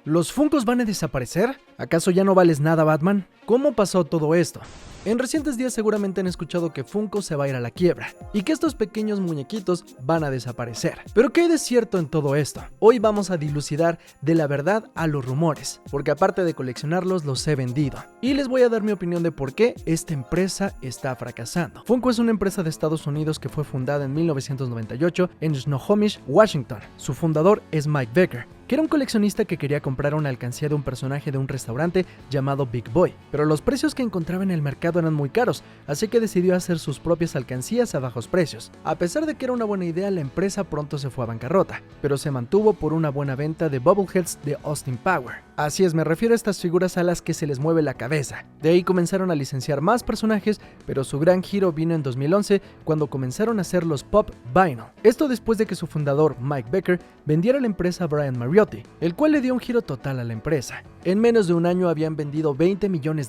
¿Los Funkos van a desaparecer? ¿Acaso ya no vales nada, Batman? ¿Cómo pasó todo esto? En recientes días seguramente han escuchado que Funko se va a ir a la quiebra y que estos pequeños muñequitos van a desaparecer. ¿Pero qué hay de cierto en todo esto? Hoy vamos a dilucidar de la verdad a los rumores, porque aparte de coleccionarlos los he vendido. Y les voy a dar mi opinión de por qué esta empresa está fracasando. Funko es una empresa de Estados Unidos que fue fundada en 1998 en Snohomish, Washington. Su fundador es Mike Becker, que era un coleccionista que quería comprar una alcancía de un personaje de un restaurante llamado Big Boy, pero los precios que encontraba en el mercado eran muy caros, así que decidió hacer sus propias alcancías a bajos precios. A pesar de que era una buena idea, la empresa pronto se fue a bancarrota, pero se mantuvo por una buena venta de Bobbleheads de Austin Power. Así es, me refiero a estas figuras a las que se les mueve la cabeza. De ahí comenzaron a licenciar más personajes, pero su gran giro vino en 2011 cuando comenzaron a hacer los Pop Vinyl. Esto después de que su fundador, Mike Becker, vendiera la empresa a Brian Mariotti, el cual le dio un giro total a la empresa. En menos de un año habían vendido $20 millones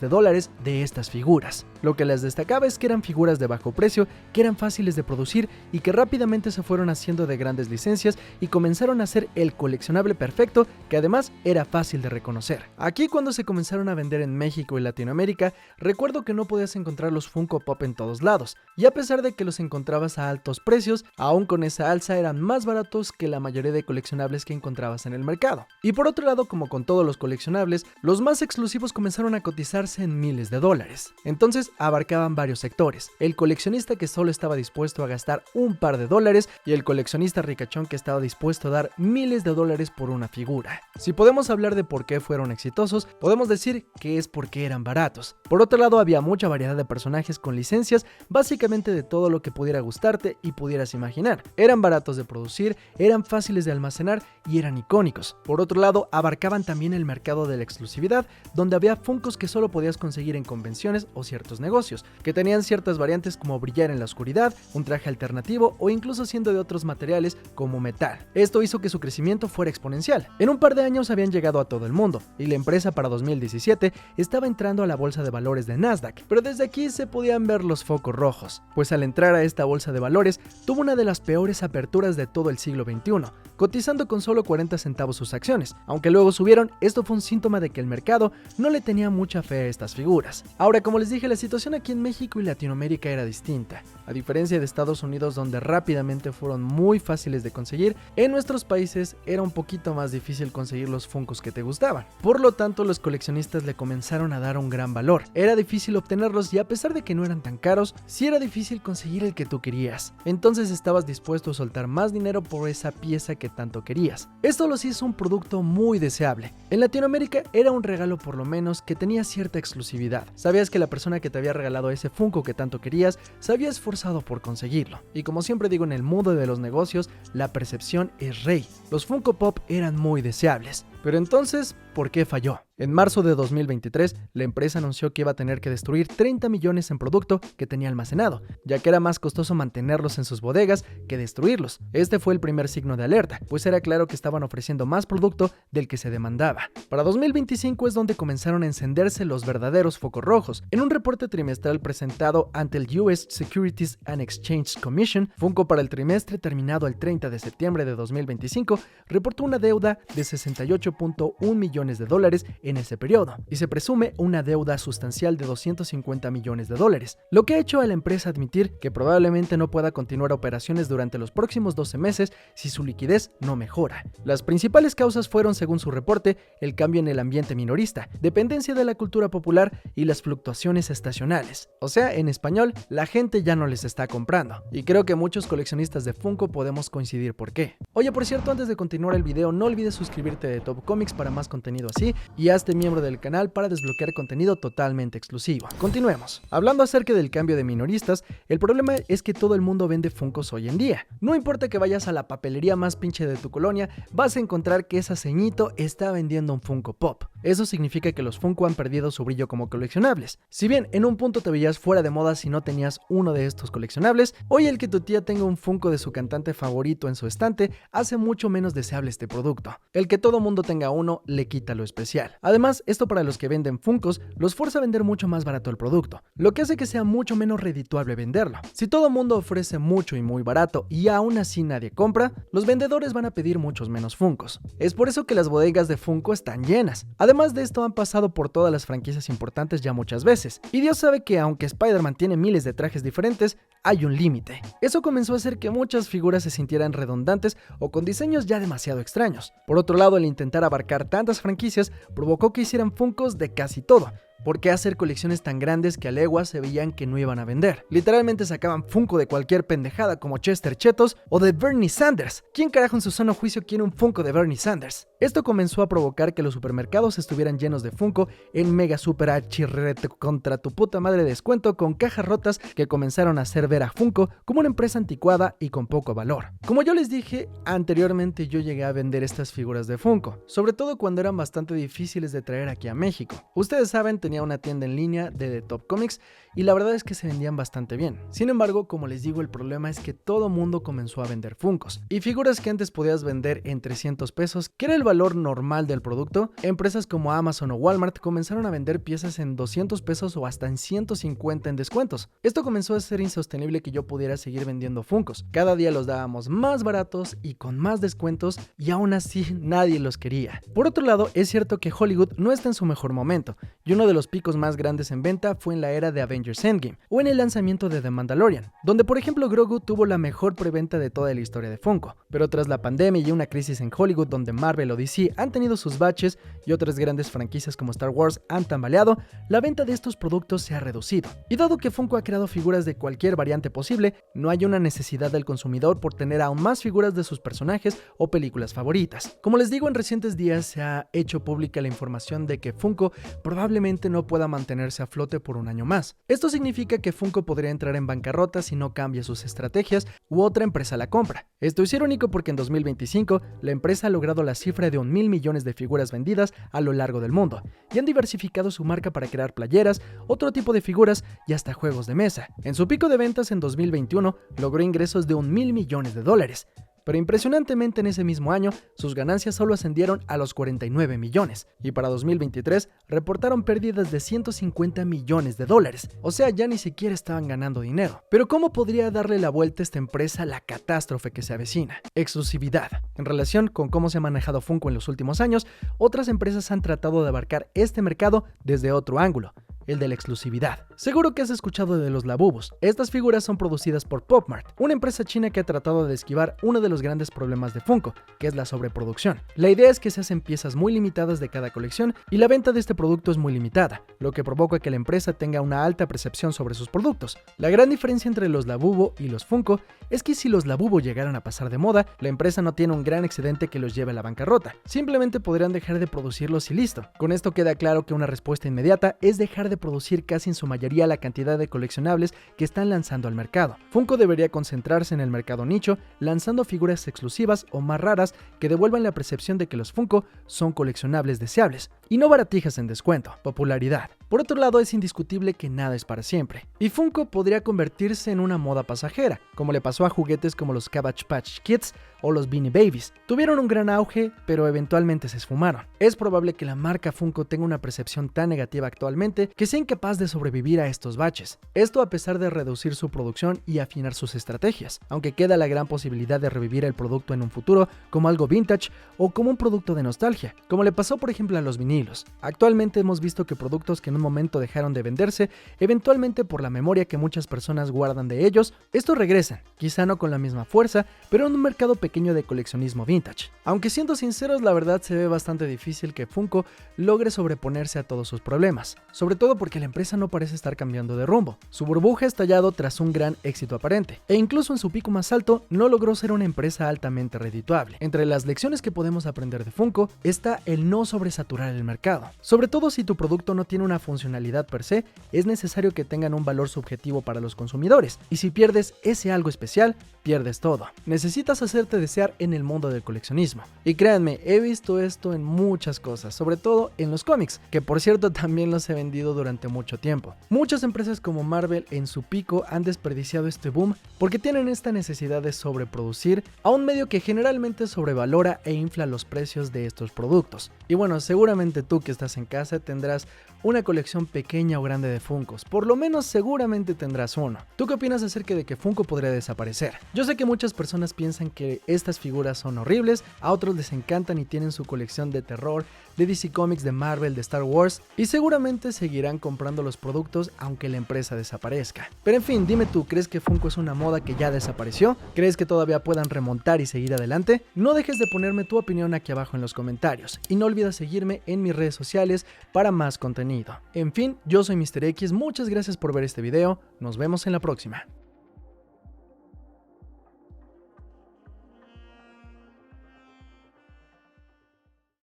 de estas figuras. Lo que les destacaba es que eran figuras de bajo precio, que eran fáciles de producir y que rápidamente se fueron haciendo de grandes licencias y comenzaron a ser el coleccionable perfecto, que además era fácil de reconocer. Aquí, cuando se comenzaron a vender en México y Latinoamérica, recuerdo que no podías encontrar los Funko Pop en todos lados, y a pesar de que los encontrabas a altos precios, aún con esa alza eran más baratos que la mayoría de coleccionables que encontrabas en el mercado. Y por otro lado, como con todos los coleccionables, los más exclusivos comenzaron a cotizarse en miles de dólares. Entonces abarcaban varios sectores: el coleccionista que solo estaba dispuesto a gastar un par de dólares y el coleccionista ricachón que estaba dispuesto a dar miles de dólares por una figura. Si podemos hablar de por qué fueron exitosos, podemos decir que es porque eran baratos. Por otro lado, había mucha variedad de personajes con licencias, básicamente de todo lo que pudiera gustarte y pudieras imaginar. Eran baratos de producir, eran fáciles de almacenar y eran icónicos. Por otro lado, abarcaban también el mercado de la exclusividad, donde había Funkos que solo podías conseguir en convenciones o ciertos negocios, que tenían ciertas variantes como brillar en la oscuridad, un traje alternativo o incluso siendo de otros materiales como metal. Esto hizo que su crecimiento fuera exponencial. En un par de años habían llegado a todo el mundo y la empresa para 2017 estaba entrando a la bolsa de valores de Nasdaq, pero desde aquí se podían ver los focos rojos, pues al entrar a esta bolsa de valores tuvo una de las peores aperturas de todo el siglo XXI, cotizando con solo 40 centavos sus acciones. Aunque luego subieron, esto fue un síntoma de que el mercado no le tenía mucha fe a estas figuras. Ahora, como les dije, la situación aquí en México y Latinoamérica era distinta. A diferencia de Estados Unidos, donde rápidamente fueron muy fáciles de conseguir, en nuestros países era un poquito más difícil conseguir los Funkos que te gustaban. Por lo tanto, los coleccionistas le comenzaron a dar un gran valor. Era difícil obtenerlos y a pesar de que no eran tan caros, sí era difícil conseguir el que tú querías. Entonces estabas dispuesto a soltar más dinero por esa pieza que tanto querías. Esto los hizo un producto muy deseable. En Latinoamérica era un regalo por lo menos que tenía cierta exclusividad. Sabías que la persona que te había regalado ese Funko que tanto querías se había esforzado por conseguirlo. Y como siempre digo, en el mundo de los negocios, la percepción es rey. Los Funko Pop eran muy deseables. Pero entonces, ¿por qué falló? En marzo de 2023, la empresa anunció que iba a tener que destruir 30 millones en producto que tenía almacenado, ya que era más costoso mantenerlos en sus bodegas que destruirlos. Este fue el primer signo de alerta, pues era claro que estaban ofreciendo más producto del que se demandaba. Para 2025 es donde comenzaron a encenderse los verdaderos focos rojos. En un reporte trimestral presentado ante el US Securities and Exchange Commission, Funko para el trimestre terminado el 30 de septiembre de 2025 reportó una deuda de 68.1 millones de dólares en ese periodo, y se presume una deuda sustancial de 250 millones de dólares, lo que ha hecho a la empresa admitir que probablemente no pueda continuar operaciones durante los próximos 12 meses si su liquidez no mejora. Las principales causas fueron, según su reporte, el cambio en el ambiente minorista, dependencia de la cultura popular y las fluctuaciones estacionales. O sea, en español, la gente ya no les está comprando, y creo que muchos coleccionistas de Funko podemos coincidir por qué. Oye, por cierto, antes de continuar el video, no olvides suscribirte de Top Comics para más contenido así, y hazte miembro del canal para desbloquear contenido totalmente exclusivo. Continuemos. Hablando acerca del cambio de minoristas, el problema es que todo el mundo vende Funkos hoy en día. No importa que vayas a la papelería más pinche de tu colonia, vas a encontrar que esa ceñito está vendiendo un Funko Pop. Eso significa que los Funko han perdido su brillo como coleccionables. Si bien en un punto te veías fuera de moda si no tenías uno de estos coleccionables, hoy el que tu tía tenga un Funko de su cantante favorito en su estante hace mucho menos deseable este producto. El que todo mundo tenga uno le quita lo especial. Además, esto para los que venden Funkos los fuerza a vender mucho más barato el producto, lo que hace que sea mucho menos redituable venderlo. Si todo mundo ofrece mucho y muy barato y aún así nadie compra, los vendedores van a pedir muchos menos Funkos. Es por eso que las bodegas de Funko están llenas. Además de esto, han pasado por todas las franquicias importantes ya muchas veces, y Dios sabe que aunque Spider-Man tiene miles de trajes diferentes, hay un límite. Eso comenzó a hacer que muchas figuras se sintieran redundantes o con diseños ya demasiado extraños. Por otro lado, el intentar abarcar tantas franquicias provocó que hicieran Funkos de casi todo. ¿Por qué hacer colecciones tan grandes que a leguas se veían que no iban a vender? Literalmente sacaban Funko de cualquier pendejada como Chester Chetos o de Bernie Sanders. ¿Quién carajo en su sano juicio quiere un Funko de Bernie Sanders? Esto comenzó a provocar que los supermercados estuvieran llenos de Funko en mega super achirrete contra tu puta madre descuento con cajas rotas que comenzaron a hacer ver a Funko como una empresa anticuada y con poco valor. Como yo les dije anteriormente, yo llegué a vender estas figuras de Funko, sobre todo cuando eran bastante difíciles de traer aquí a México. Ustedes saben, tenía una tienda en línea de The Top Comics y la verdad es que se vendían bastante bien. Sin embargo, como les digo, el problema es que todo mundo comenzó a vender Funkos y figuras que antes podías vender en 300 pesos, que era el valor normal del producto. Empresas como Amazon o Walmart comenzaron a vender piezas en 200 pesos o hasta en 150 en descuentos. Esto comenzó a ser insostenible que yo pudiera seguir vendiendo Funkos. Cada día los dábamos más baratos y con más descuentos y aún así nadie los quería. Por otro lado, es cierto que Hollywood no está en su mejor momento y uno de los picos más grandes en venta fue en la era de Avengers Endgame o en el lanzamiento de The Mandalorian, donde por ejemplo Grogu tuvo la mejor preventa de toda la historia de Funko. Pero tras la pandemia y una crisis en Hollywood donde Marvel o DC han tenido sus baches y otras grandes franquicias como Star Wars han tambaleado, la venta de estos productos se ha reducido. Y dado que Funko ha creado figuras de cualquier variante posible, no hay una necesidad del consumidor por tener aún más figuras de sus personajes o películas favoritas. Como les digo, en recientes días se ha hecho pública la información de que Funko probablemente no pueda mantenerse a flote por un año más. Esto significa que Funko podría entrar en bancarrota si no cambia sus estrategias u otra empresa la compra. Esto es irónico porque en 2025 la empresa ha logrado la cifra de 1.000 millones de figuras vendidas a lo largo del mundo y han diversificado su marca para crear playeras, otro tipo de figuras y hasta juegos de mesa. En su pico de ventas en 2021 logró ingresos de 1.000 millones de dólares. Pero impresionantemente en ese mismo año, sus ganancias solo ascendieron a los 49 millones y para 2023 reportaron pérdidas de 150 millones de dólares, o sea, ya ni siquiera estaban ganando dinero. Pero ¿cómo podría darle la vuelta a esta empresa a la catástrofe que se avecina? Exclusividad. En relación con cómo se ha manejado Funko en los últimos años, otras empresas han tratado de abarcar este mercado desde otro ángulo, el de la exclusividad. Seguro que has escuchado de los Labubus. Estas figuras son producidas por PopMart, una empresa china que ha tratado de esquivar uno de los grandes problemas de Funko, que es la sobreproducción. La idea es que se hacen piezas muy limitadas de cada colección y la venta de este producto es muy limitada, lo que provoca que la empresa tenga una alta percepción sobre sus productos. La gran diferencia entre los Labubu y los Funko es que si los Labubu llegaran a pasar de moda, la empresa no tiene un gran excedente que los lleve a la bancarrota. Simplemente podrían dejar de producirlos y listo. Con esto queda claro que una respuesta inmediata es dejar de producir casi en su mayoría la cantidad de coleccionables que están lanzando al mercado. Funko debería concentrarse en el mercado nicho, lanzando figuras exclusivas o más raras que devuelvan la percepción de que los Funko son coleccionables deseables, y no baratijas en descuento. Popularidad. Por otro lado, es indiscutible que nada es para siempre, y Funko podría convertirse en una moda pasajera, como le pasó a juguetes como los Cabbage Patch Kids o los Beanie Babies. Tuvieron un gran auge, pero eventualmente se esfumaron. Es probable que la marca Funko tenga una percepción tan negativa actualmente que sea incapaz de sobrevivir a estos baches. Esto a pesar de reducir su producción y afinar sus estrategias, aunque queda la gran posibilidad de revivir el producto en un futuro como algo vintage o como un producto de nostalgia, como le pasó por ejemplo a los vinilos. Actualmente hemos visto que productos que en un momento dejaron de venderse, eventualmente por la memoria que muchas personas guardan de ellos, estos regresan, quizá no con la misma fuerza, pero en un mercado pequeño de coleccionismo vintage. Aunque siendo sinceros, la verdad se ve bastante difícil que Funko logre sobreponerse a todos sus problemas, sobre todo porque la empresa no parece estar cambiando de rumbo. Su burbuja ha estallado tras un gran éxito aparente, e incluso en su pico más alto no logró ser una empresa altamente redituable. Entre las lecciones que podemos aprender de Funko está el no sobresaturar el mercado. Sobre todo si tu producto no tiene una funcionalidad per se, es necesario que tengan un valor subjetivo para los consumidores, y si pierdes ese algo especial, pierdes todo. Necesitas hacerte desear en el mundo del coleccionismo. Y créanme, he visto esto en muchas cosas, sobre todo en los cómics, que por cierto también los he vendido durante mucho tiempo. Muchas empresas como Marvel en su pico han desperdiciado este boom porque tienen esta necesidad de sobreproducir a un medio que generalmente sobrevalora e infla los precios de estos productos. Y bueno, seguramente tú que estás en casa tendrás una colección pequeña o grande de Funkos, por lo menos seguramente tendrás uno. ¿Tú qué opinas acerca de que Funko podría desaparecer? Yo sé que muchas personas piensan que estas figuras son horribles, a otros les encantan y tienen su colección de terror, de DC Comics, de Marvel, de Star Wars, y seguramente seguirán comprando los productos aunque la empresa desaparezca. Pero en fin, dime tú, ¿crees que Funko es una moda que ya desapareció? ¿Crees que todavía puedan remontar y seguir adelante? No dejes de ponerme tu opinión aquí abajo en los comentarios, y no olvides seguirme en mis redes sociales para más contenido. En fin, yo soy Mr. X, muchas gracias por ver este video, nos vemos en la próxima.